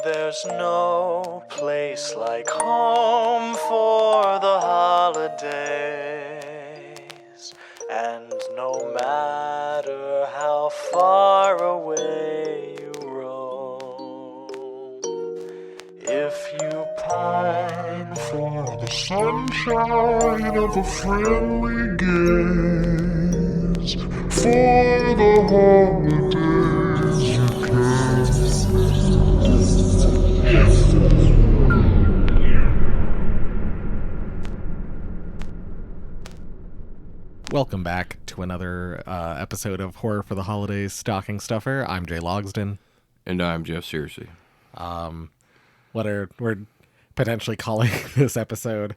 there's no place like home for the holidays. And no matter how far away you roam, if you pine for the sunshine of a friendly gaze, for the holidays you can. Welcome back to another episode of Horror for the Holidays Stocking Stuffer. I'm Jay Logsden. And I'm Jeff Searcy. We're potentially calling this episode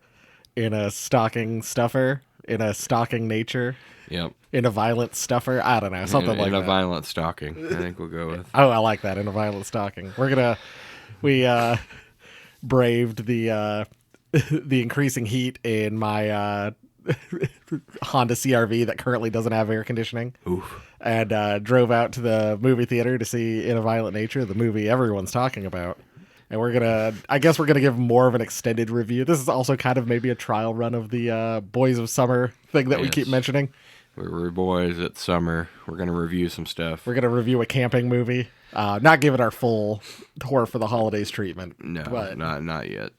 In a Stocking Stuffer, In a Stocking Nature, Yep. In a Violent Stuffer. I don't know, something like that. In a violent stocking, I think we'll go with. Oh, I like that, In a Violent Stocking. We braved the increasing heat in my Honda CRV that currently doesn't have air conditioning. Oof. And drove out to the movie theater to see In a Violent Nature, the movie everyone's talking about. And I guess we're gonna give more of an extended review. This is also kind of maybe a trial run of the Boys of Summer thing that we keep mentioning. We're boys at summer. We're gonna review some stuff. We're gonna review a camping movie. Not give it our full Horror for the Holidays treatment. No, but not yet.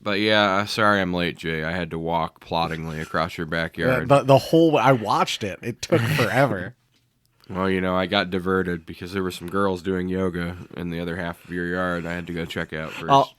But yeah, sorry I'm late, Jay. I had to walk ploddingly across your backyard. I watched it. It took forever. Well, I got diverted because there were some girls doing yoga in the other half of your yard. I had to go check out first. All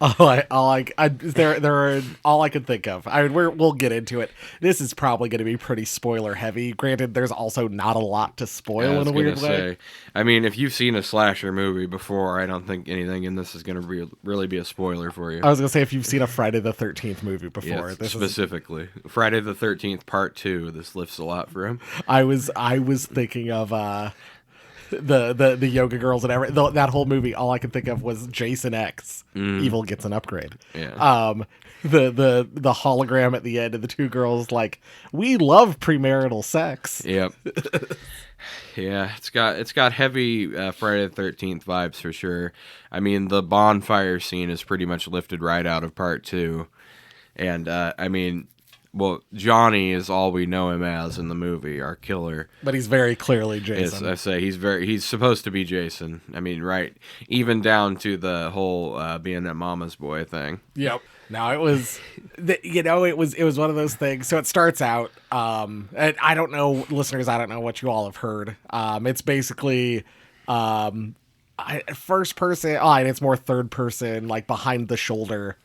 I could think of. We'll get into it. This is probably going to be pretty spoiler heavy. Granted, there's also not a lot to spoil in a weird way. I mean, if you've seen a slasher movie before, I don't think anything in this is going to really be a spoiler for you. I was going to say, if you've seen a Friday the 13th movie before, yes, specifically Friday the 13th Part 2, this lifts a lot for him. I was thinking of the yoga girls and everything. That whole movie, all I could think of was Jason X. Evil gets an upgrade. Yeah. The hologram at the end of the two girls like, we love premarital sex. Yep. Yeah, it's got heavy Friday the 13th vibes for sure. I mean, the bonfire scene is pretty much lifted right out of Part 2. And well, Johnny is all we know him as in the movie, our killer. But he's very clearly Jason. Yes, I say he's supposed to be Jason. I mean, right, even down to the whole being that mama's boy thing. Yep. No, it was, it was one of those things. So it starts out, and I don't know, listeners, I don't know what you all have heard. It's basically first person, and it's more third person, like behind the shoulder.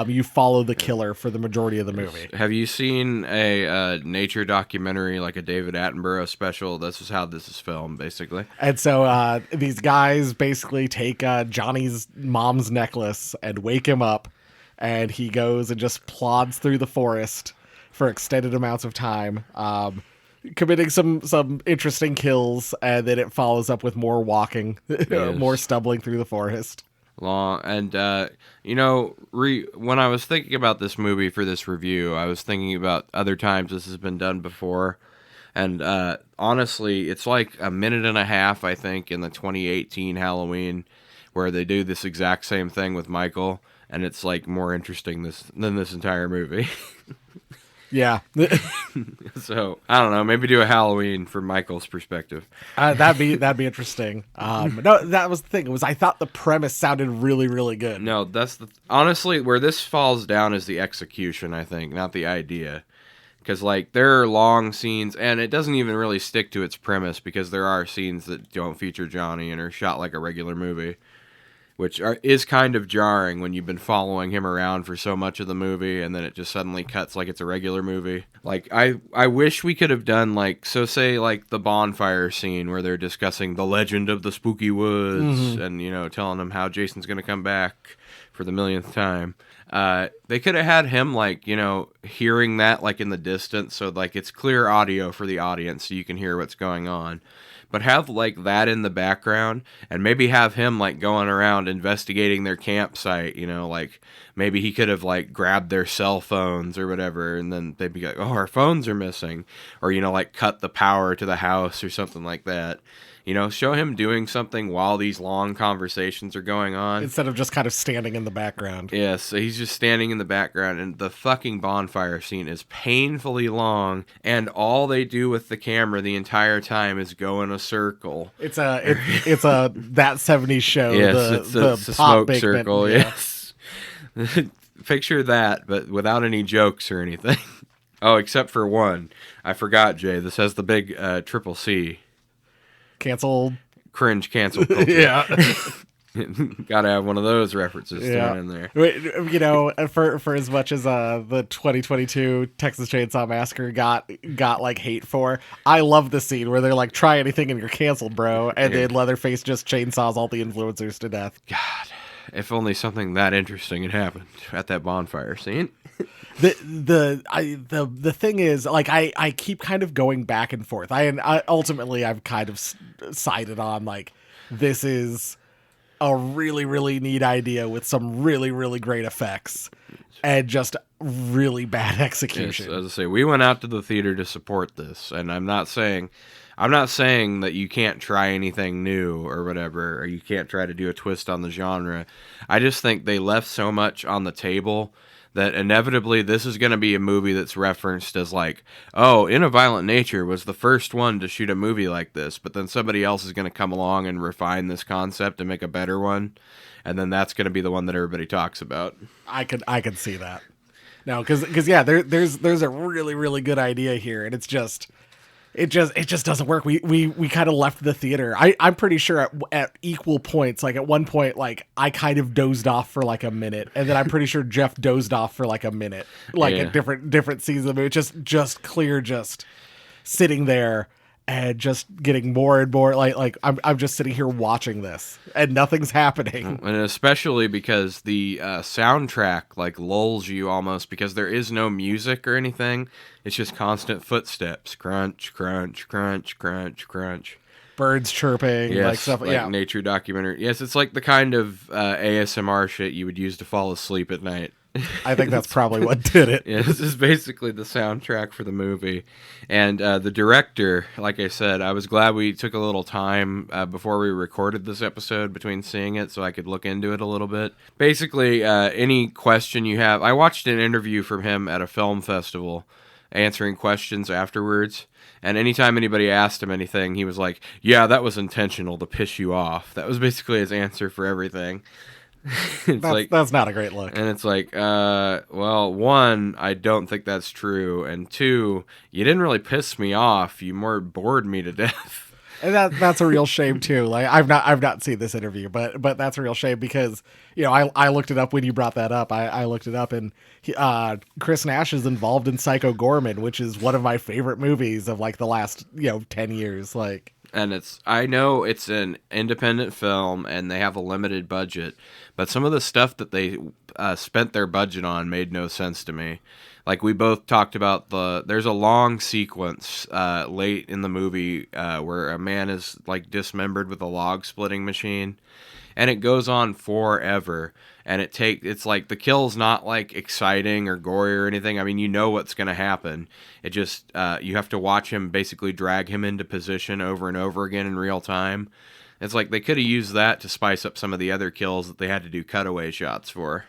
You follow the killer for the majority of the movie. Have you seen a nature documentary, like a David Attenborough special? This is how this is filmed, basically. And so these guys basically take Johnny's mom's necklace and wake him up, and he goes and just plods through the forest for extended amounts of time, committing some interesting kills, and then it follows up with more walking, more stumbling through the forest. Long and when I was thinking about this movie for this review, I was thinking about other times this has been done before, and honestly, it's like a minute and a half, I think, in the 2018 Halloween, where they do this exact same thing with Michael, and it's like more interesting than this entire movie. Yeah. So I don't know. Maybe do a Halloween from Michael's perspective. That'd be interesting. No, that was the thing. I thought the premise sounded really, really good. No, honestly where this falls down is the execution. I think, not the idea, because like there are long scenes, and it doesn't even really stick to its premise because there are scenes that don't feature Johnny and are shot like a regular movie, which is kind of jarring when you've been following him around for so much of the movie, and then it just suddenly cuts like it's a regular movie. Like, I wish we could have done, say the bonfire scene where they're discussing the legend of the spooky woods, and, telling them how Jason's going to come back for the millionth time. They could have had him, hearing that, in the distance, so, it's clear audio for the audience so you can hear what's going on. But have, that in the background, and maybe have him, going around investigating their campsite, maybe he could have, grabbed their cell phones or whatever, and then they'd be like, oh, our phones are missing. Or, cut the power to the house or something like that. Show him doing something while these long conversations are going on. Instead of just kind of standing in the background. Yeah, so he's just standing in the background, and the fucking bonfire scene is painfully long, and all they do with the camera the entire time is go in a circle. It's a that 70s show. Yes, the it's a pop smoke circle, yeah. yes. Picture that, but without any jokes or anything. Oh, except for one. I forgot, Jay. This has the big triple C. Canceled. Cringe cancel culture. Yeah. Gotta have one of those references thrown in there. For as much as the 2022 Texas Chainsaw Massacre got like hate for, I love the scene where they're like, try anything and you're canceled, bro, and then Leatherface just chainsaws all the influencers to death. God, if only something that interesting had happened at that bonfire scene. The thing is, like, I keep kind of going back and forth. Ultimately I've kind of sided on, like, this is a really, really neat idea with some really, really great effects and just really bad execution. Yes, as I say, we went out to the theater to support this, and I'm not saying that you can't try anything new or whatever, or you can't try to do a twist on the genre. I just think they left so much on the table that inevitably this is going to be a movie that's referenced as like, oh, In a Violent Nature was the first one to shoot a movie like this, but then somebody else is going to come along and refine this concept and make a better one, and then that's going to be the one that everybody talks about. I could see that. No, because yeah, there's a really, really good idea here, and it just doesn't work. We kind of left the theater. I'm pretty sure at equal points, like at one point, like I kind of dozed off for like a minute, and then I'm pretty sure Jeff dozed off for like a minute, like at different scenes of it. Just clear, just sitting there and just getting more and more like I'm just sitting here watching this and nothing's happening. And especially because the soundtrack like lulls you almost, because there is no music or anything. It's just constant footsteps, crunch, crunch, crunch, crunch, crunch. Birds chirping, yes, like stuff. Like yeah, nature documentary. Yes, it's like the kind of ASMR shit you would use to fall asleep at night. I think that's probably what did it. Yeah, this is basically the soundtrack for the movie. And the director, like I said, I was glad we took a little time before we recorded this episode between seeing it so I could look into it a little bit. Basically, any question you have, I watched an interview from him at a film festival answering questions afterwards. And anytime anybody asked him anything, he was like, yeah, that was intentional to piss you off. That was basically his answer for everything. That's not a great look. And it's like, well, one, I don't think that's true, and two, you didn't really piss me off. You more bored me to death. And that's a real shame too. Like I've not seen this interview, but that's a real shame because I looked it up when you brought that up. I looked it up and Chris Nash is involved in Psycho Gorman, which is one of my favorite movies of like the last 10 years. Like. And I know it's an independent film and they have a limited budget, but some of the stuff that they spent their budget on made no sense to me. Like we both talked about there's a long sequence late in the movie where a man is like dismembered with a log splitting machine, and it goes on forever. And it's like the kill's not like exciting or gory or anything. I mean, you know what's going to happen. It just, you have to watch him basically drag him into position over and over again in real time. It's like they could have used that to spice up some of the other kills that they had to do cutaway shots for.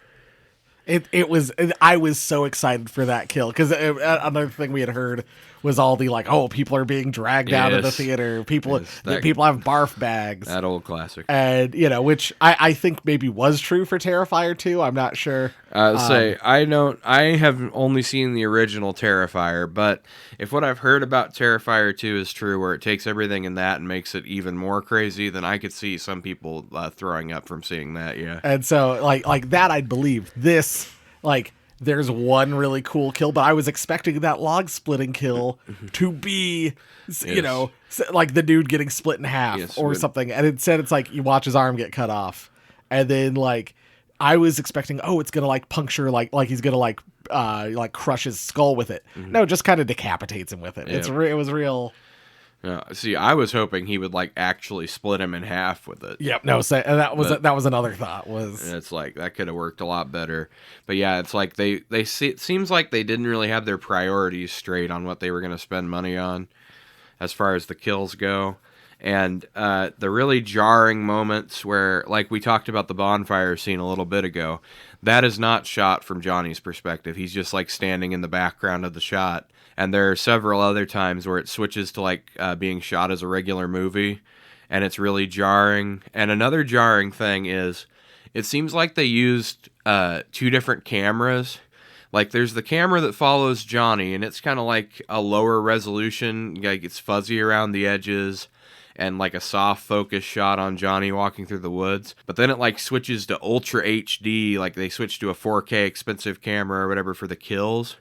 I was so excited for that kill because another thing we had heard was all the like, oh, people are being dragged out of the theater. People have barf bags. That old classic. And, which I think maybe was true for Terrifier 2. I'm not sure. I have only seen the original Terrifier, but if what I've heard about Terrifier 2 is true, where it takes everything in that and makes it even more crazy, then I could see some people throwing up from seeing that, yeah. And so, like that I'd believe. This, like, there's one really cool kill, but I was expecting that log splitting kill to be, like the dude getting split in half or something. And instead it's like you watch his arm get cut off. And then like I was expecting, it's going to like puncture, like he's going to like crush his skull with it. Mm-hmm. No, it just kind of decapitates him with it. Yeah. It was real. See, I was hoping he would like actually split him in half with it. Yep. No. So that was another thought. And it's like that could have worked a lot better. But yeah, it's like it seems like they didn't really have their priorities straight on what they were going to spend money on, as far as the kills go. And the really jarring moments where, like we talked about the bonfire scene a little bit ago, that is not shot from Johnny's perspective. He's just like standing in the background of the shot. And there are several other times where it switches to like being shot as a regular movie, and it's really jarring. And another jarring thing is, it seems like they used 2 different cameras. Like, there's the camera that follows Johnny, and it's kind of like a lower resolution, like it's fuzzy around the edges, and like a soft focus shot on Johnny walking through the woods. But then it like switches to Ultra HD, like they switch to a 4K expensive camera or whatever for the kills,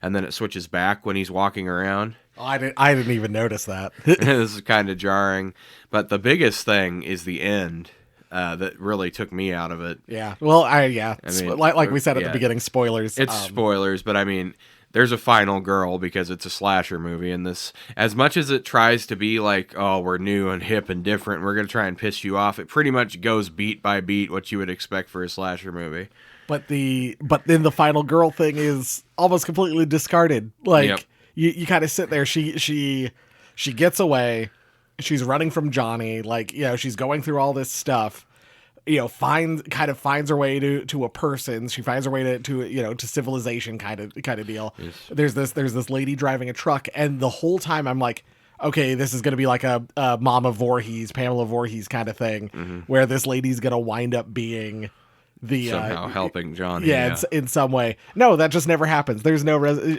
and then it switches back when he's walking around. Oh, I didn't even notice that. This is kind of jarring. But the biggest thing is the end. That really took me out of it. Yeah. Well, I mean, like we said at yeah. the beginning, spoilers. It's spoilers, but I mean, there's a final girl because it's a slasher movie, and this, as much as it tries to be like, oh, we're new and hip and different, we're gonna try and piss you off, it pretty much goes beat by beat what you would expect for a slasher movie. But then the final girl thing is almost completely discarded. Like, Yep. you kind of sit there. She gets away. She's running from Johnny. Like, you know, she's going through all this stuff. You know, finds her way to a person. She finds her way to you know, to civilization kind of deal. Yes. There's this lady driving a truck, and the whole time I'm like, okay, this is gonna be like a Mama Voorhees, Pamela Voorhees kind of thing, where this lady's gonna wind up being the Somehow helping Johnny. yeah, in some way. No, that just never happens. There's no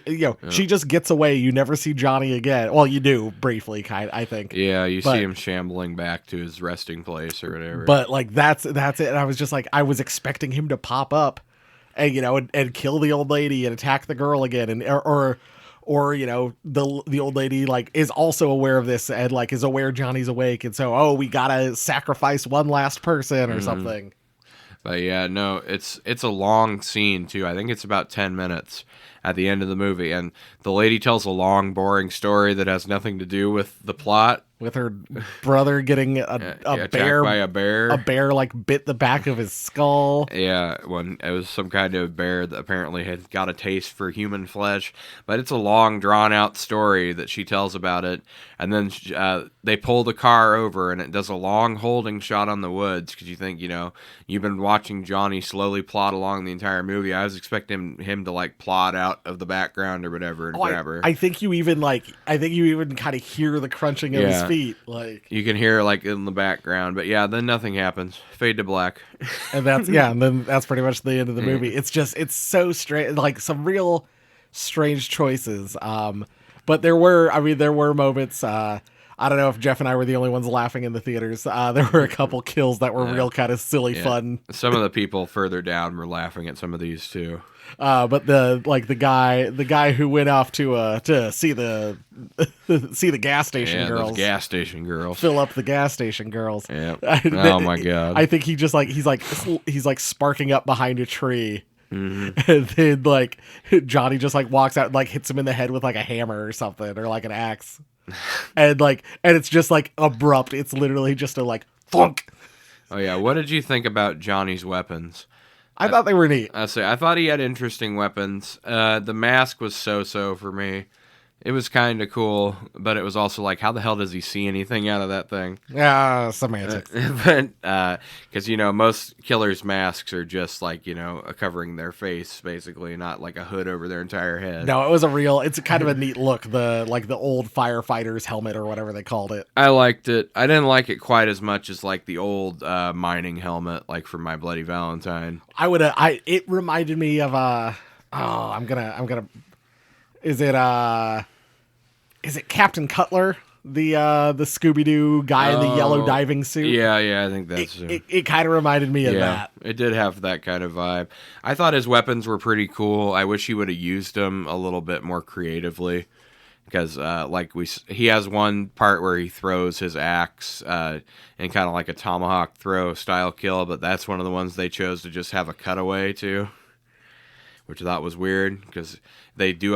she just gets away. You never see Johnny again. Well, you do briefly, I think. Yeah, you see him shambling back to his resting place or whatever. But like that's it. And I was just like, I was expecting him to pop up and, you know, and kill the old lady and attack the girl again, and or you know, the old lady like is also aware of this and like is aware Johnny's awake, and so we gotta sacrifice one last person or something. But yeah, no, it's a long scene too. I think it's about 10 minutes at the end of the movie, and the lady tells a long, boring story that has nothing to do with the plot. With her brother getting a bear by a bear. A bear like bit the back of his skull. Yeah, when it was some kind of bear that apparently had got a taste for human flesh. But it's a long, drawn-out story that she tells about it. And then they pull the car over, and it does a long holding shot on the woods, because you think, you know, you've been watching Johnny slowly plod along the entire movie. I was expecting him to, like, plod out of the background or whatever and grab her. I think you even kind of hear the crunching of his feet. Like, you can hear, like, in the background. But yeah, then nothing happens. Fade to black. And then that's pretty much the end of the movie. It's so strange, like some real strange choices. But there were moments. I don't know if Jeff and I were the only ones laughing in the theaters. There were a couple kills that were real kind of silly fun. Some of the people further down were laughing at some of these too. But the guy who went off to see the gas station girls. Those gas station girls. Fill up the gas station girls. Yeah. Oh my god. I think he's like sparking up behind a tree. Mm-hmm. And then like Johnny just like walks out and like hits him in the head with like a hammer or something, or like an axe. and it's just like abrupt. It's literally just a like thunk. Oh yeah. What did you think about Johnny's weapons? I thought they were neat. I thought he had interesting weapons. The mask was so for me. It was kind of cool, but it was also like, how the hell does he see anything out of that thing? Yeah, semantics. But because, you know, most killers' masks are just like, you know, covering their face, basically, not like a hood over their entire head. No, it's kind of a neat look. The old firefighter's helmet or whatever they called it. I liked it. I didn't like it quite as much as like the old mining helmet, like from My Bloody Valentine. It reminded me of I'm gonna. Is it Captain Cutler, the Scooby-Doo guy in the yellow diving suit? Yeah, I think that's it kind of reminded me of that. It did have that kind of vibe. I thought his weapons were pretty cool. I wish he would have used them a little bit more creatively, because he has one part where he throws his axe in kind of like a tomahawk throw style kill, but that's one of the ones they chose to just have a cutaway to, which I thought was weird, because they did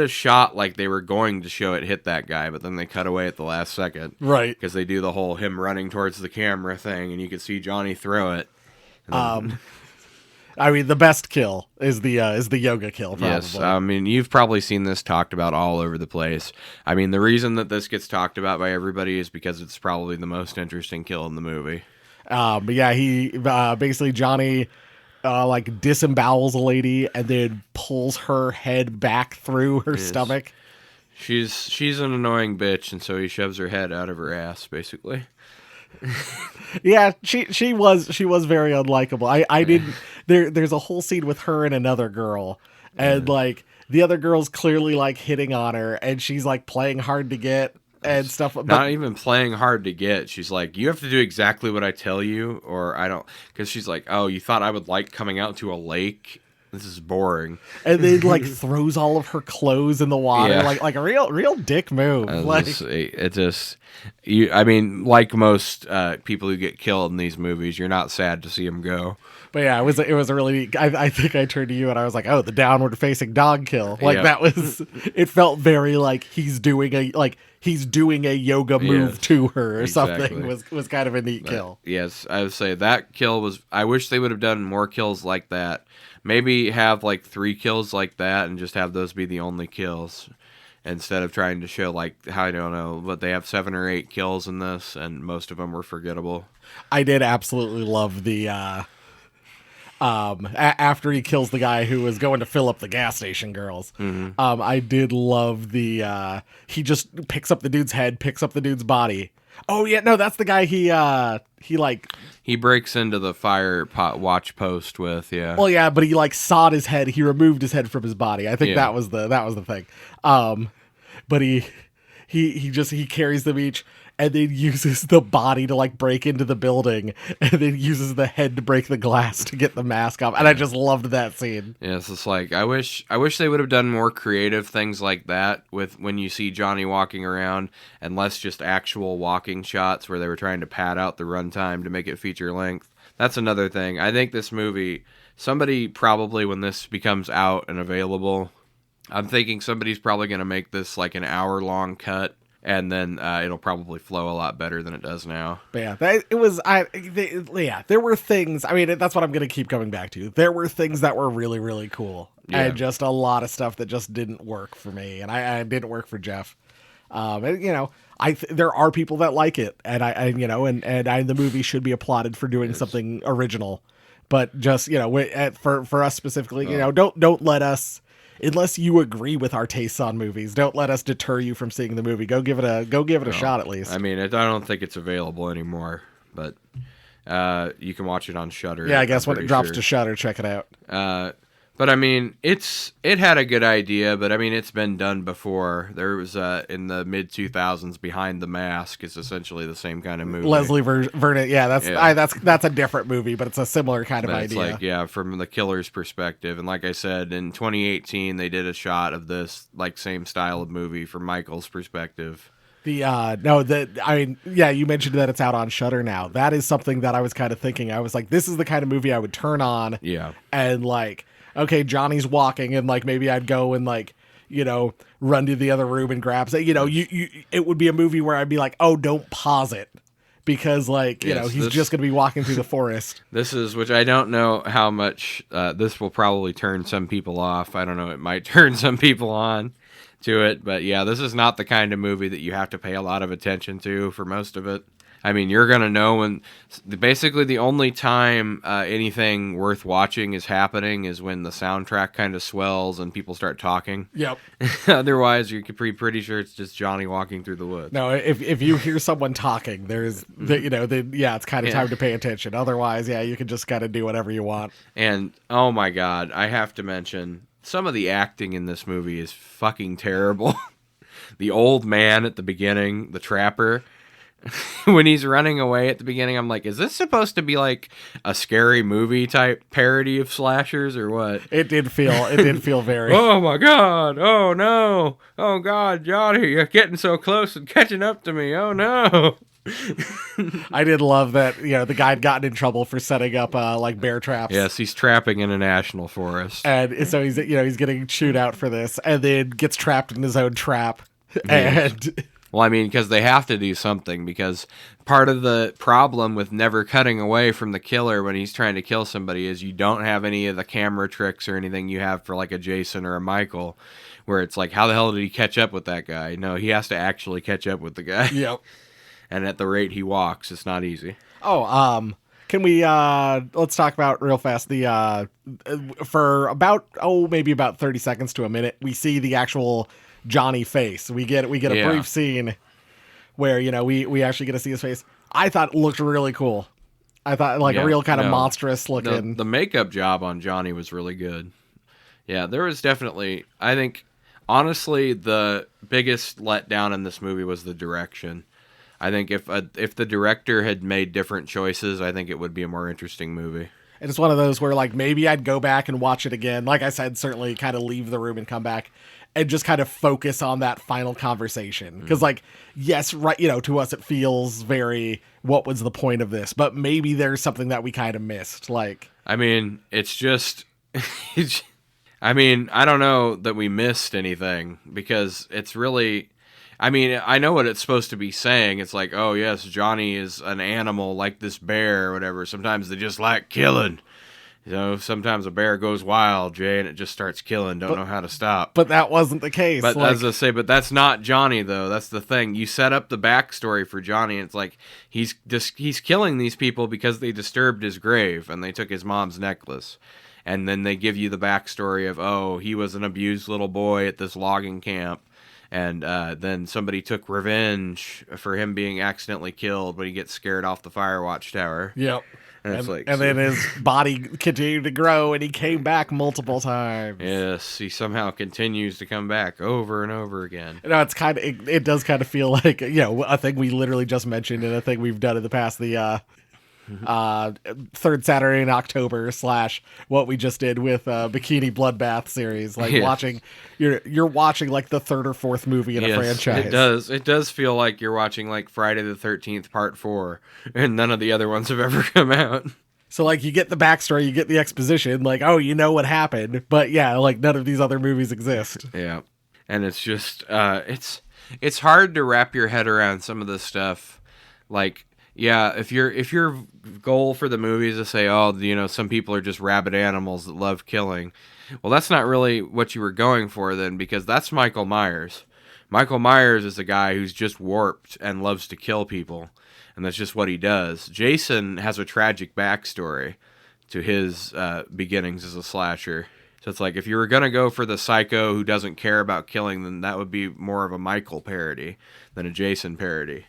a shot like they were going to show it hit that guy, but then they cut away at the last second. Right. Because they do the whole him running towards the camera thing, and you can see Johnny throw it. I mean, the best kill is the yoga kill. Probably. Yes, I mean, you've probably seen this talked about all over the place. I mean, the reason that this gets talked about by everybody is because it's probably the most interesting kill in the movie. But yeah, he basically Johnny like disembowels a lady and then pulls her head back through her stomach. She's an annoying bitch, and so he shoves her head out of her ass, basically. Yeah, she was very unlikable. I didn't. There's a whole scene with her and another girl, and like the other girl's clearly like hitting on her, and she's like playing hard to get and stuff. But Not even playing hard to get. She's like, you have to do exactly what I tell you, or I don't. Because she's like, oh, you thought I would like coming out to a lake? This is boring. And then like throws all of her clothes in the water, Yeah. like a real dick move. I mean, like most people who get killed in these movies, you're not sad to see them go. But yeah, it was a really. I think I turned to you and I was like, oh, the downward facing dog kill. Like that was. It felt very like he's doing a yoga move to her or something. Was kind of a neat kill. Yes, I would say that kill was. I wish they would have done more kills like that. Maybe have like 3 kills like that and just have those be the only kills. Instead of trying to show, like, I don't know, but they have 7 or 8 kills in this, and most of them were forgettable. I did absolutely love the, after he kills the guy who was going to fill up the gas station girls, I did love the, he just picks up the dude's head, picks up the dude's body. Oh, yeah, no, that's the guy he breaks into the fire pot watch post with, yeah. Well, yeah, but he, like, sawed his head, he removed his head from his body. I think that was the thing. But he carries them each and then uses the body to like break into the building and then uses the head to break the glass to get the mask off. And I just loved that scene. Yeah, it's just like I wish they would have done more creative things like that with when you see Johnny walking around and less just actual walking shots where they were trying to pad out the runtime to make it feature length. That's another thing. I think this movie, somebody probably when this becomes out and available, I'm thinking somebody's probably going to make this like an hour-long cut, and then it'll probably flow a lot better than it does now. But yeah, there were things, I mean, that's what I'm going to keep coming back to. There were things that were really, really cool, and just a lot of stuff that just didn't work for me, and I didn't work for Jeff. And, you know, there are people that like it, and the movie should be applauded for doing something original, but just, you know, for us specifically, you know, don't let us. Unless you agree with our tastes on movies, don't let us deter you from seeing the movie. Go give it a shot at least. I mean, I don't think it's available anymore, but you can watch it on Shudder. Yeah, I guess when it drops to Shudder, check it out. But I mean, it had a good idea, but I mean, it's been done before. There was in the mid 2000s, Behind the Mask is essentially the same kind of movie. Leslie Vernon, that's a different movie, but it's a similar kind of idea. It's like from the killer's perspective, and like I said, in 2018 they did a shot of this like same style of movie from Michael's perspective. You mentioned that it's out on Shudder now. That is something that I was kind of thinking. I was like, this is the kind of movie I would turn on. Yeah, and like. Okay, Johnny's walking, and like maybe I'd go and like, you know, run to the other room and grab. You know, it would be a movie where I'd be like, oh, don't pause it, because like you know he's just going to be walking through the forest. This is which I don't know how much this will probably turn some people off. I don't know. It might turn some people on to it, but yeah, this is not the kind of movie that you have to pay a lot of attention to for most of it. I mean, you're going to know when basically the only time anything worth watching is happening is when the soundtrack kind of swells and people start talking. Yep. Otherwise, you're pretty sure it's just Johnny walking through the woods. No, if you hear someone talking, it's kind of time to pay attention. Otherwise, you can just kind of do whatever you want. And, oh my God, I have to mention, some of the acting in this movie is fucking terrible. The old man at the beginning, the trapper... when he's running away at the beginning, I'm like, is this supposed to be like a scary movie type parody of slashers or what? It did feel very oh my God, oh no, oh God, Johnny, you're getting so close and catching up to me, oh no. I did love that, you know, the guy had gotten in trouble for setting up like bear traps. Yes, he's trapping in a national forest, and so he's getting chewed out for this, and then gets trapped in his own trap. And Well, I mean, because they have to do something, because part of the problem with never cutting away from the killer when he's trying to kill somebody is you don't have any of the camera tricks or anything you have for like a Jason or a Michael, where it's like, how the hell did he catch up with that guy? No, he has to actually catch up with the guy. Yep. And at the rate he walks, it's not easy. Oh, can we let's talk about real fast the for about maybe about 30 seconds to a minute we see the actual Johnny face. We get a brief scene where, you know, we actually get to see his face. I thought it looked really cool. I thought a real kind of monstrous looking. The makeup job on Johnny was really good. Yeah, there was definitely, I think, honestly, the biggest letdown in this movie was the direction. I think if the director had made different choices, I think it would be a more interesting movie. And it's one of those where, like, maybe I'd go back and watch it again. Like I said, certainly kind of leave the room and come back and just kind of focus on that final conversation. Because, like, yes, right, you know, to us it feels very, what was the point of this? But maybe there's something that we kind of missed. Like, I mean, it's just, I mean, I don't know that we missed anything, because it's really, I mean, I know what it's supposed to be saying. It's like, oh, yes, Johnny is an animal like this bear or whatever. Sometimes they just like killing. You know, sometimes a bear goes wild, Jay, and it just starts killing. Don't know how to stop. But that wasn't the case. But as I say, but that's not Johnny, though. That's the thing. You set up the backstory for Johnny, and it's like he's killing these people because they disturbed his grave and they took his mom's necklace. And then they give you the backstory of, oh, he was an abused little boy at this logging camp. And then somebody took revenge for him being accidentally killed when he gets scared off the fire watch tower. Yep. And then his body continued to grow, and he came back multiple times. Yes, he somehow continues to come back over and over again. You know, it's kind of it does kind of feel like, you know, a thing we literally just mentioned and a thing we've done in the past. The third Saturday in October / what we just did with Bikini Bloodbath series, like watching you're watching like the third or fourth movie in a franchise. It does feel like you're watching like Friday the 13th Part 4, and none of the other ones have ever come out. So like you get the backstory, you get the exposition, like, oh, you know what happened, but yeah, like none of these other movies exist. Yeah, and it's just it's hard to wrap your head around some of this stuff, like. Yeah, if your goal for the movie is to say, oh, you know, some people are just rabid animals that love killing, well, that's not really what you were going for then, because that's Michael Myers. Michael Myers is a guy who's just warped and loves to kill people, and that's just what he does. Jason has a tragic backstory to his beginnings as a slasher. So it's like, if you were going to go for the psycho who doesn't care about killing, then that would be more of a Michael parody than a Jason parody.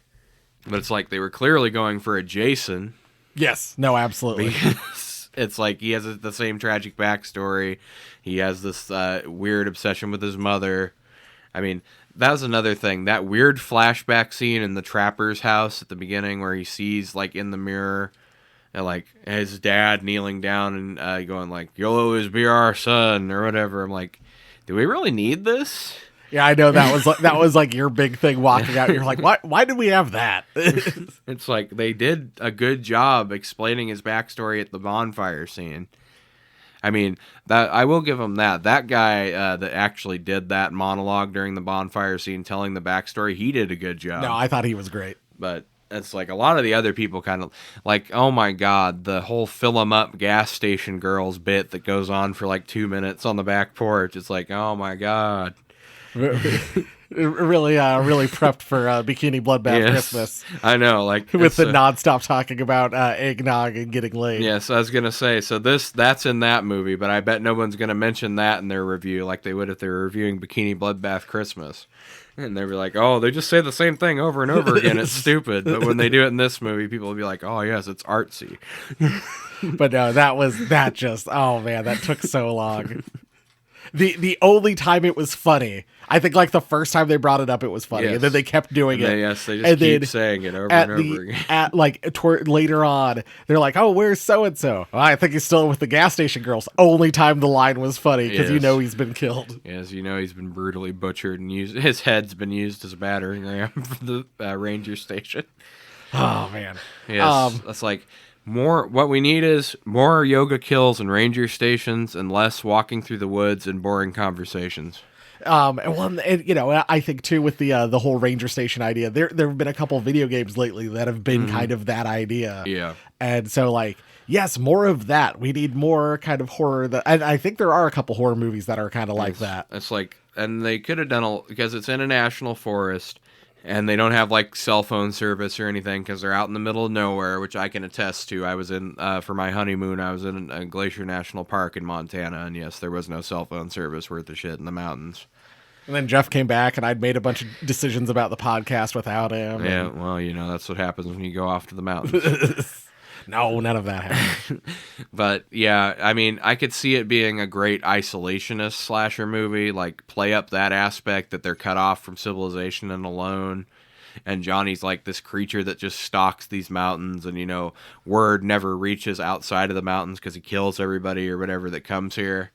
But it's like they were clearly going for a Jason. Yes. No, absolutely. Because it's like he has the same tragic backstory. He has this weird obsession with his mother. I mean, that was another thing. That weird flashback scene in the trapper's house at the beginning where he sees, like, in the mirror, and, like, his dad kneeling down and going, like, you'll always be our son, or whatever. I'm like, do we really need this? Yeah, I know that was like your big thing walking out. You're like, why did we have that? It's like they did a good job explaining his backstory at the bonfire scene. I mean, that I will give him that. That guy that actually did that monologue during the bonfire scene, telling the backstory, he did a good job. No, I thought he was great. But it's like a lot of the other people kind of like, oh my God, the whole fill 'em up gas station girls bit that goes on for like 2 minutes on the back porch. It's like, oh my God. really prepped for Bikini Bloodbath Christmas. I know, like with the nonstop talking about eggnog and getting laid. Yes, I was gonna say. So that's in that movie, but I bet no one's gonna mention that in their review, like they would if they were reviewing Bikini Bloodbath Christmas. And they were like, "Oh, they just say the same thing over and over again. It's stupid." But when they do it in this movie, people will be like, "Oh, yes, it's artsy." But no, oh man, that took so long. The only time it was funny, I think, like the first time they brought it up, it was funny, and then they kept doing it. They just keep saying it over and over again. At like later on, they're like, "Oh, where's so and so?" I think he's still with the gas station girls. Only time the line was funny because you know he's been killed. Yes, you know he's been brutally butchered and his head's been used as a battering ram for the ranger station. Oh man, yes, that's like. What we need is more yoga kills and ranger stations and less walking through the woods and boring conversations. And one, and, I think too with the whole ranger station idea, there have been a couple video games lately that have been kind of that idea. Yeah. And so like, yes, more of that. We need more kind of horror and I think there are a couple horror movies that are kind of like that. It's like, and they could have done because it's in a national forest and they don't have like cell phone service or anything because they're out in the middle of nowhere, which I can attest to. I was in, for my honeymoon, I was in a Glacier National Park in Montana. And yes, there was no cell phone service worth of shit in the mountains. And then Jeff came back, and I'd made a bunch of decisions about the podcast without him. Yeah, well, that's what happens when you go off to the mountains. No, none of that happened. But, yeah, I mean, I could see it being a great isolationist slasher movie, like, play up that aspect that they're cut off from civilization and alone. And Johnny's like this creature that just stalks these mountains, and, word never reaches outside of the mountains because he kills everybody or whatever that comes here.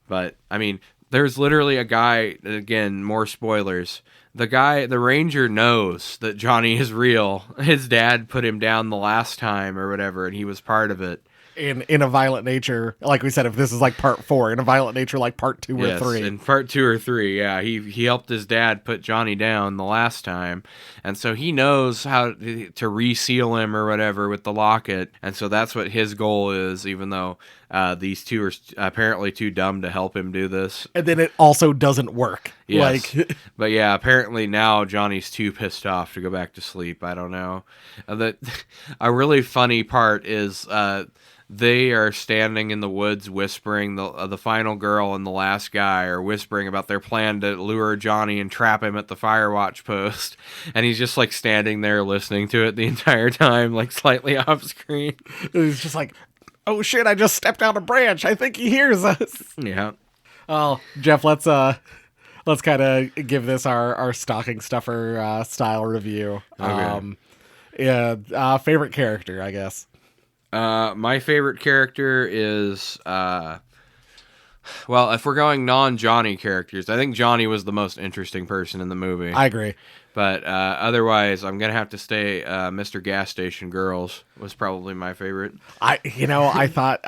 But, I mean... There's literally a guy, again, more spoilers. The ranger knows that Johnny is real. His dad put him down the last time or whatever, and he was part of it. In a Violent Nature, like we said, if this is like part 4, in a Violent Nature, like part 2 or 3. In part 2 or 3, yeah. He helped his dad put Johnny down the last time. And so he knows how to reseal him or whatever with the locket. And so that's what his goal is, even though these two are apparently too dumb to help him do this. And then it also doesn't work. Yes. But yeah, apparently now Johnny's too pissed off to go back to sleep. I don't know. A really funny part is... they are standing in the woods whispering, the final girl and the last guy are whispering about their plan to lure Johnny and trap him at the Firewatch post. And he's just like standing there listening to it the entire time, like slightly off screen. He's just like, oh shit, I just stepped on a branch. I think he hears us. Yeah. Oh, Jeff, let's kind of give this our stocking stuffer style review. Okay. Favorite character, I guess. My favorite character is, well, if we're going non-Johnny characters, I think Johnny was the most interesting person in the movie. I agree. But otherwise, I'm going to have to stay Mr. Gas Station Girls was probably my favorite. I thought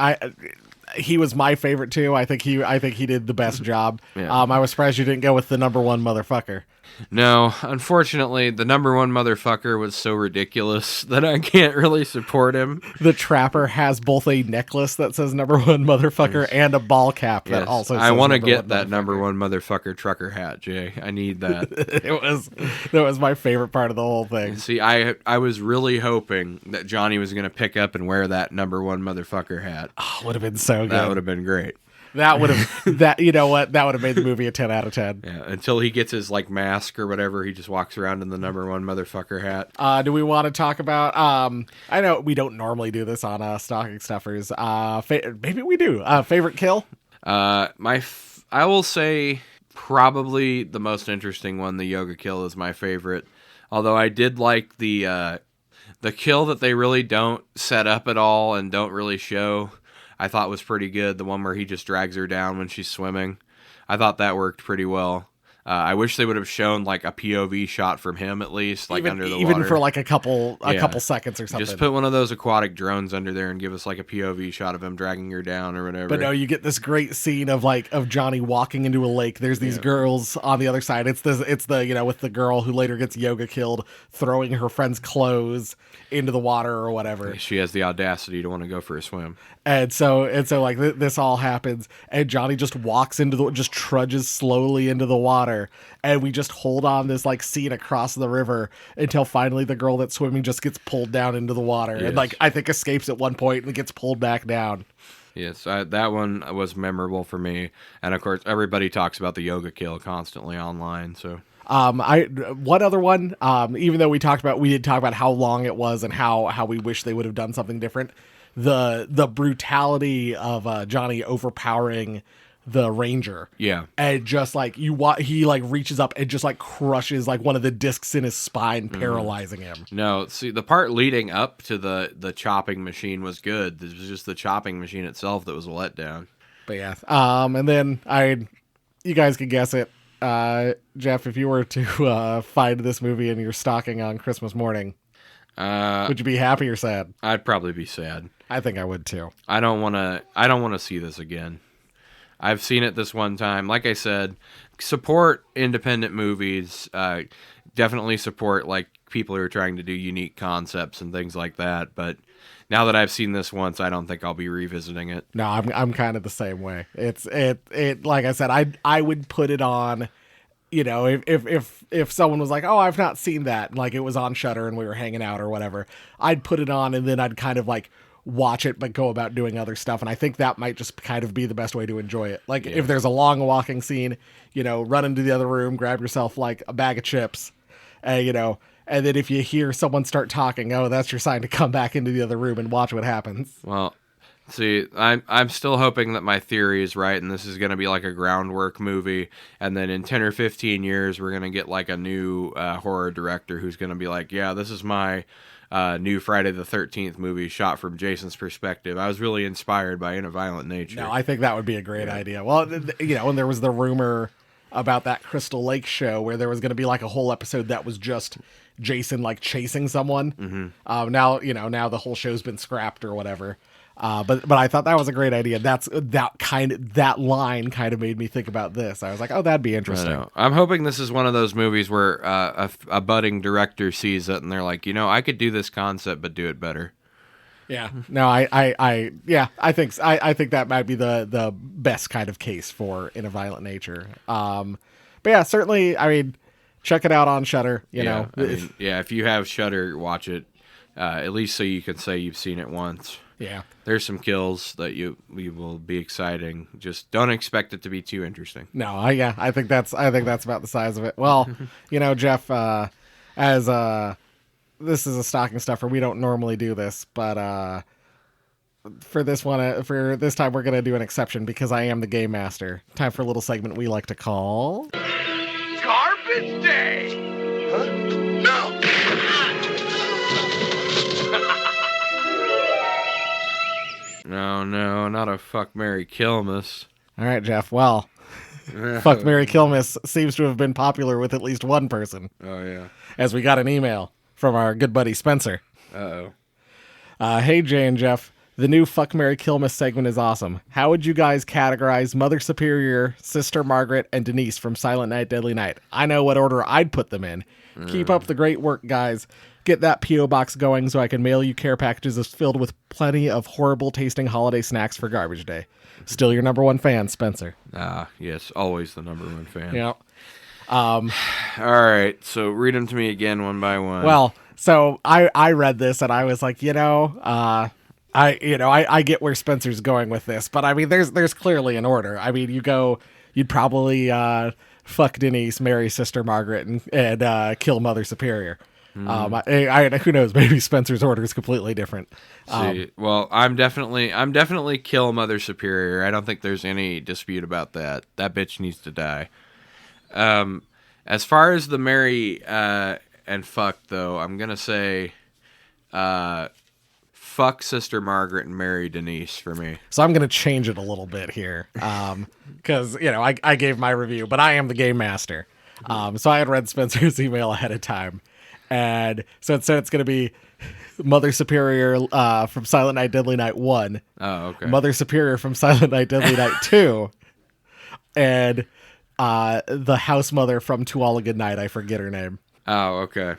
he was my favorite too. I think he did the best job. Yeah. I was surprised you didn't go with the number one motherfucker. No, unfortunately, the number one motherfucker was so ridiculous that I can't really support him. The trapper has both a necklace that says number one motherfucker and a ball cap that also says I want to number get one that motherfucker. number one motherfucker trucker hat, Jay. I need that. That was my favorite part of the whole thing. See, I was really hoping that Johnny was going to pick up and wear that number one motherfucker hat. Oh, would have been so good. That would have been great. That would have that you know what? That would have made the movie a 10 out of 10. Yeah, until he gets his like mask or whatever, he just walks around in the number one motherfucker hat. Do we want to talk about I know we don't normally do this on stocking stuffers. Maybe we do. Favorite kill? I will say probably the most interesting one, the yoga kill, is my favorite. Although I did like the kill that they really don't set up at all and don't really show. I thought was pretty good. The one where he just drags her down when she's swimming. I thought that worked pretty well. I wish they would have shown like a POV shot from him at least, like under the water. Even for like a couple seconds or something. Just put one of those aquatic drones under there and give us like a POV shot of him dragging her down or whatever. But no, you get this great scene of Johnny walking into a lake. There's these girls on the other side. It's the with the girl who later gets yoga killed, throwing her friend's clothes into the water or whatever. She has the audacity to want to go for a swim. And so like this all happens, and Johnny just just trudges slowly into the water, and we just hold on this like scene across the river until finally the girl that's swimming just gets pulled down into the water, and like I think escapes at one point and gets pulled back down. Yes, that one was memorable for me, and of course everybody talks about the yoga kill constantly online. So. What other one? Even though we did talk about how long it was and how we wish they would have done something different. The brutality of Johnny overpowering the ranger. Yeah. And just like he like reaches up and just like crushes like one of the discs in his spine, paralyzing him. No, see, the part leading up to the chopping machine was good. This was just the chopping machine itself that was a letdown. But yeah. And then you guys can guess it. Jeff, if you were to find this movie in your stocking on Christmas morning, would you be happy or sad? I'd probably be sad. I think I would too. I don't want to see this again. I've seen it this one time. Like I said, support independent movies. Definitely support like people who are trying to do unique concepts and things like that. But now that I've seen this once, I don't think I'll be revisiting it. No, I'm kind of the same way. It's like I said, I would put it on, you know, if someone was like, "Oh, I've not seen that," like it was on Shudder and we were hanging out or whatever, I'd put it on and then I'd kind of like watch it but go about doing other stuff, and I think that might just kind of be the best way to enjoy it. Like if there's a long walking scene, you know, run into the other room, grab yourself like a bag of chips, you know, and then if you hear someone start talking, oh, that's your sign to come back into the other room and watch what happens. Well, see, I'm still hoping that my theory is right, and this is going to be like a groundwork movie, and then in 10 or 15 years, we're going to get like a new horror director who's going to be like, yeah, this is my new Friday the 13th movie shot from Jason's perspective. I was really inspired by In a Violent Nature. No, I think that would be a great idea. Well, you know, when there was the rumor about that Crystal Lake show where there was going to be like a whole episode that was just Jason like chasing someone. Now, you know, now the whole show's been scrapped or whatever. But I thought that was a great idea. That line kind of made me think about this. I was like, oh, that'd be interesting. I'm hoping this is one of those movies where a budding director sees it and they're like, you know, I could do this concept, but do it better. Yeah. No, I think that might be the best kind of case for In a Violent Nature. But yeah, certainly, I mean, check it out on Shudder, you know. I mean, yeah, if you have Shudder, watch it, at least so you can say you've seen it once. Yeah. There's some kills that you will be exciting. Just don't expect it to be too interesting. No, I think that's about the size of it. Well, you know, Jeff, as this is a stocking stuffer, we don't normally do this, but for this one, for this time, we're gonna do an exception because I am the game master. Time for a little segment we like to call Garbage Day! Huh? No! No, not a fuck, marry, kill-mas. All right, Jeff. Well, fuck, marry, kill-mas seems to have been popular with at least one person. Oh, yeah. As we got an email from our good buddy Spencer. Uh-oh. Hey, Jay and Jeff. The new Fuck, Marry, Kill-mas segment is awesome. How would you guys categorize Mother Superior, Sister Margaret, and Denise from Silent Night, Deadly Night? I know what order I'd put them in. Keep up the great work, guys. Get that P.O. box going so I can mail you care packages filled with plenty of horrible-tasting holiday snacks for Garbage Day. Still your number one fan, Spencer. Yes, always the number one fan. Yeah. All right, so read them to me again one by one. Well, so I read this and I was like, I get where Spencer's going with this, but I mean, there's clearly an order. I mean, you'd probably fuck Denise, marry Sister Margaret, and kill Mother Superior. Who knows? Maybe Spencer's order is completely different. Well, I'm definitely kill Mother Superior. I don't think there's any dispute about that. That bitch needs to die. As far as the marry and fuck, though, I'm gonna say fuck Sister Margaret and marry Denise for me. So I'm gonna change it a little bit here, because I gave my review, but I am the game master. So I had read Spencer's email ahead of time. And so it's going to be Mother Superior from Silent Night, Deadly Night 1. Oh, okay. Mother Superior from Silent Night, Deadly Night 2. And the house mother from To All a Good Night. I forget her name. Oh, okay.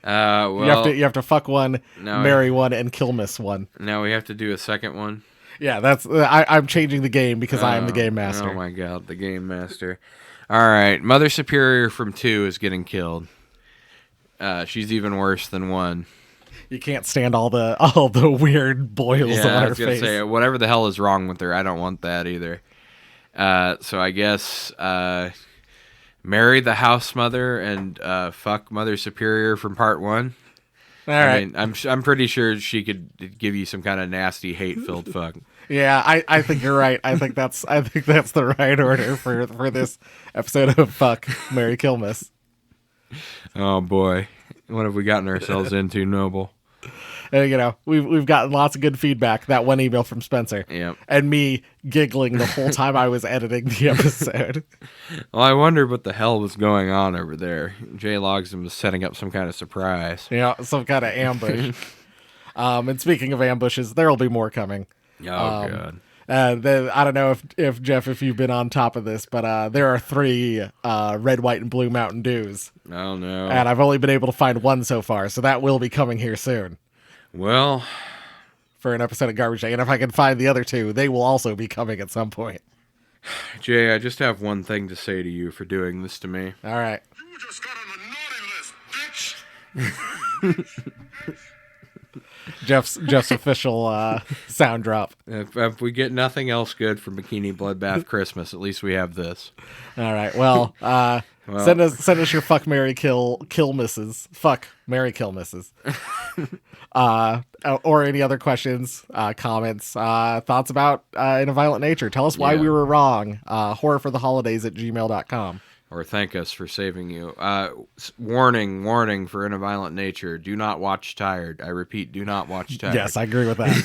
Well, you have to fuck one, marry one, and kill miss one. Now we have to do a second one. Yeah, that's I'm changing the game because I am the game master. Oh my god, the game master. All right, Mother Superior from 2 is getting killed. She's even worse than 1. You can't stand all the weird boils on her face. I was gonna say, whatever the hell is wrong with her, I don't want that either. So I guess marry the house mother and fuck Mother Superior from part 1. All right. I mean, I'm pretty sure she could give you some kind of nasty hate-filled fuck. Yeah, I think you're right. I think that's the right order for this episode of Fuck, Marry, Kill, Miss. Oh boy, what have we gotten ourselves into, Noble? And, we've gotten lots of good feedback. That one email from Spencer, and me giggling the whole time I was editing the episode. Well, I wondered what the hell was going on over there. Jay Logsdon was setting up some kind of surprise. Yeah, some kind of ambush. And speaking of ambushes, there'll be more coming. Oh god. Then I don't know if Jeff, if you've been on top of this, but there are 3 red, white, and blue Mountain Dews, Oh no. and I've only been able to find one so far, so that will be coming here soon Well, for an episode of Garbage Day. And if I can find the other 2, they will also be coming at some point. Jay, I just have one thing to say to you for doing this to me. All right. You just got on the naughty list, bitch. Jeff's official sound drop. If we get nothing else good from Bikini Bloodbath Christmas, at least we have this. All right. Well, send us your fuck, marry, kill misses. Fuck, marry, kill misses. Or any other questions, comments, thoughts about In a Violent Nature. Tell us why we were wrong. horrorfortheholidays@gmail.com. Or thank us for saving you. Warning for In a Violent Nature. Do not watch Tired. I repeat, do not watch Tired. Yes, I agree with that.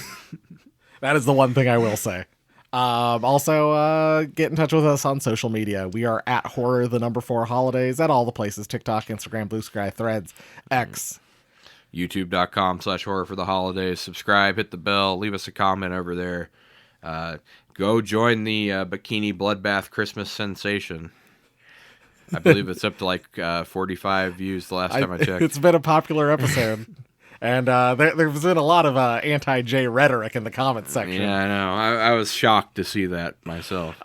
That is the one thing I will say. Also, get in touch with us on social media. We are at horror4 holidays at all the places: TikTok, Instagram, Blue Sky, Threads, X. YouTube.com/horror for the holidays. Subscribe, hit the bell, leave us a comment over there. Go join the Bikini Bloodbath Christmas sensation. I believe it's up to like 45 views the last time I checked. It's been a popular episode. And there's been a lot of anti-J rhetoric in the comments section. Yeah, I know. I was shocked to see that myself.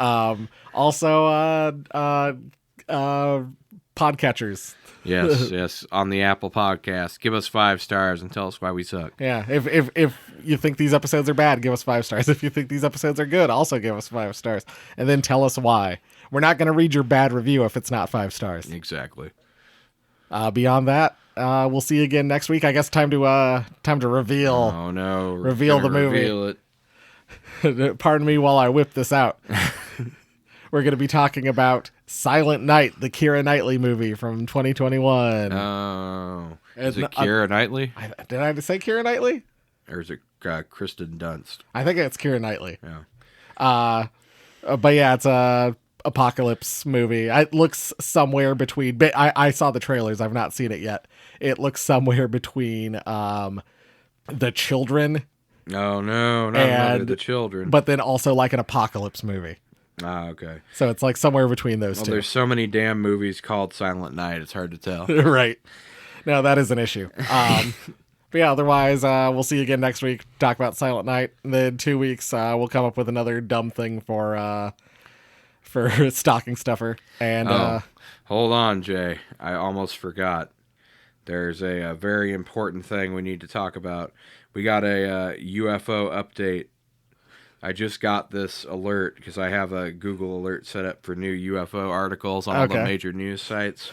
Also, podcatchers. Yes, on the Apple Podcast. Give us 5 stars and tell us why we suck. Yeah, if you think these episodes are bad, give us 5 stars. If you think these episodes are good, also give us 5 stars. And then tell us why. We're not going to read your bad review if it's not 5 stars. Exactly. Beyond that, we'll see you again next week. I guess time to reveal. Oh no! Reveal the movie. Reveal it. Pardon me while I whip this out. We're going to be talking about Silent Night, the Keira Knightley movie from 2021. Oh, is it Keira Knightley? Did I say Keira Knightley? Or is it Kristen Dunst? I think it's Keira Knightley. Yeah. But yeah, it's a apocalypse movie. It looks somewhere between. I saw the trailers. I've not seen it yet. It looks somewhere between The Children. Oh no, not The Children. But then also like an apocalypse movie. Ah, okay. So it's like somewhere between those two. There's so many damn movies called Silent Night. It's hard to tell. Right. No, that is an issue. But yeah, otherwise, we'll see you again next week. Talk about Silent Night. And then 2 weeks, we'll come up with another dumb thing for stocking stuffer. And hold on, Jay. I almost forgot. There's a very important thing we need to talk about. We got a UFO update. I just got this alert because I have a Google alert set up for new UFO articles on all the major news sites.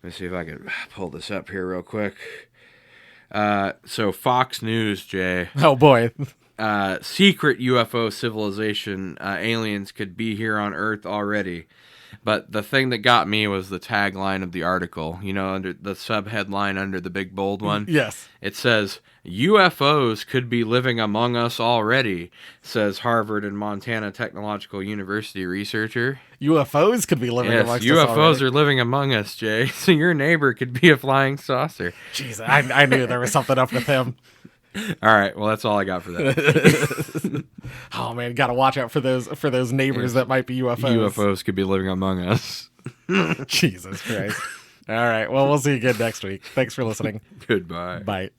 Let me see if I can pull this up here real quick. So Fox News, Jay. Oh, boy. Secret UFO civilization. Aliens could be here on Earth already. But the thing that got me was the tagline of the article. You know, under the subheadline under the big bold one. Yes. It says, UFOs could be living among us already, says Harvard and Montana Technological University researcher. UFOs could be living amongst us already. UFOs are living among us, Jay. So your neighbor could be a flying saucer. Jeez, I knew there was something up with him. All right, well, that's all I got for that. Oh man, gotta watch out for those neighbors that might be UFOs. UFOs could be living among us. Jesus Christ. All right, well, we'll see you again next week. Thanks for listening. Goodbye. Bye.